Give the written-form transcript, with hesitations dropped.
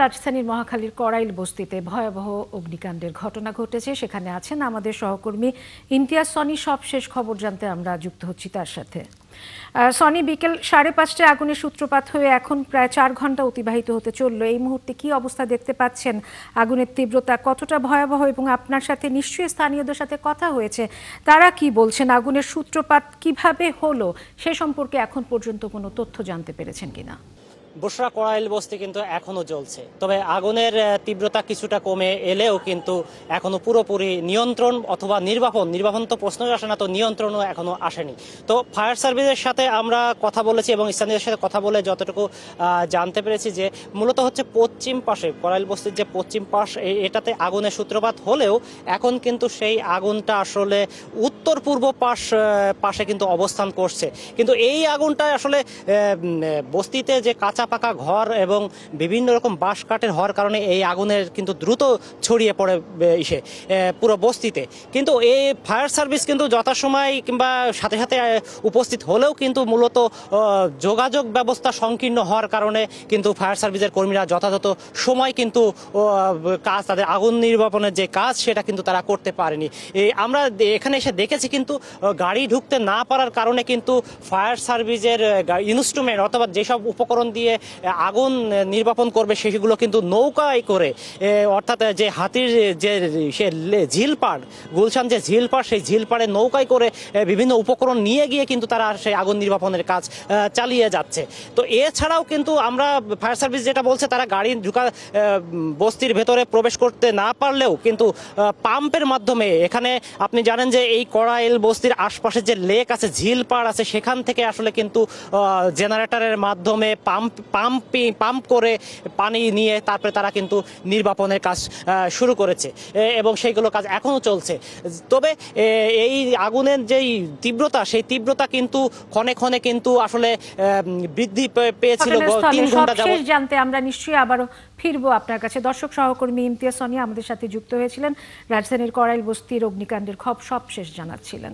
রাজধানীর মহাখালীর কড়াইল বস্তিতে ভয়াবহ অগ্নিকাণ্ডের ঘটনা ঘটেছে। সেখানে আছেন আমাদের সহকর্মী ইমতিয়াজ সনি। সবশেষ খবর জানতে আমরা যুক্ত হচ্ছি তার সাথে। সনি, বিকেল 5:30টায় আগুনের সূত্রপাত হয়ে এখন প্রায় 4 ঘন্টা অতিবাহিত হতে চলল। এই মুহূর্তে কি অবস্থা দেখতে পাচ্ছেন? আগুনের তীব্রতা কতটা ভয়াবহ? এবং আপনার সাথে নিশ্চয়ই স্থানীয়দের সাথে কথা হয়েছে, তারা কি বলছেন? আগুনের সূত্রপাত কিভাবে হলো সে সম্পর্কে এখন পর্যন্ত কোনো তথ্য জানতে পেরেছেন কিনা? বুশরা কড়াইল বস্তি কিন্তু এখনো জ্বলছে, তবে আগুনের তীব্রতা কিছুটা কমে এলেও কিন্তু এখনো পুরোপুরি নিয়ন্ত্রণ অথবা নির্বাপন তো প্রশ্নই আসে না, তো নিয়ন্ত্রণও এখনো আসেনি। তো ফায়ার সার্ভিসের সাথে আমরা কথা বলেছি এবং স্থানীয়দের সাথে কথা বলে যতটুকু জানতে পেরেছি যে মূলত হচ্ছে পশ্চিম পাশে কড়াইল বস্তির যে পশ্চিম পাশ, এটাতে আগুনের সূত্রপাত হলেও এখন কিন্তু সেই আগুনটা আসলে উত্তর পূর্ব পাশে কিন্তু অবস্থান করছে। কিন্তু এই আগুনটা আসলে বস্তিতে যে কাঁচা পাকা ঘর এবং বিভিন্ন রকম বাঁশ কাঠের হওয়ার কারণে এই আগুনের কিন্তু দ্রুত ছড়িয়ে পড়ে পুরো বস্তিতে। কিন্তু এই ফায়ার সার্ভিস কিন্তু যথাসময় কিংবা সাথে সাথে উপস্থিত হলেও কিন্তু মূলত যোগাযোগ ব্যবস্থা সংকীর্ণ হওয়ার কারণে কিন্তু ফায়ার সার্ভিসের কর্মীরা যথাযথ সময় কিন্তু কাজ, তাদের আগুন নির্বাপনের যে কাজ সেটা কিন্তু তারা করতে পারেনি। আমরা এখানে এসে দেখেছি কিন্তু গাড়ি ঢুকতে না পারার কারণে কিন্তু ফায়ার সার্ভিসের ইনস্ট্রুমেন্ট অথবা যেসব উপকরণ দিয়ে আগুন নির্বাপন করবে সেগুলো কিন্তু নৌকায় করে, অর্থাৎ যে হাতির যে সে ঝিলপাড়, গুলশান যে ঝিলপাড়, সেই ঝিলপাড়ে নৌকায় করে বিভিন্ন উপকরণ নিয়ে গিয়ে কিন্তু তারা সেই আগুন নির্বাপনের কাজ চালিয়ে যাচ্ছে। তো এছাড়াও কিন্তু আমরা ফায়ার সার্ভিস যেটা বলছে, তারা গাড়ি ঢুকা বস্তির ভেতরে প্রবেশ করতে না পারলেও কিন্তু পাম্পের মাধ্যমে, এখানে আপনি জানেন যে এই কড়াইল বস্তির আশপাশে যে লেক আছে, ঝিলপাড় আছে, সেখান থেকে আসলে কিন্তু জেনারেটরের মাধ্যমে পাম্প করে পানি নিয়ে তারপরে তারা কিন্তু নির্বাপনের কাজ শুরু করেছে এবং সেইগুলো কাজ এখনো চলছে। তবে এই আগুনের যেই তীব্রতা, সেই তীব্রতা কিন্তু ক্ষণে ক্ষণে কিন্তু আসলে বৃদ্ধি পেয়েছিল 3 ঘন্টা যাবত। জানতে আমরা নিশ্চয়ই আবারও ফিরবো আপনার কাছে। দর্শক সহকর্মী ইমতিয়াজ সনি আমাদের সাথে যুক্ত হয়েছিলেন, রাজধানীর কড়াইল বস্তির অগ্নিকাণ্ডের সব শেষ জানাচ্ছিলেন।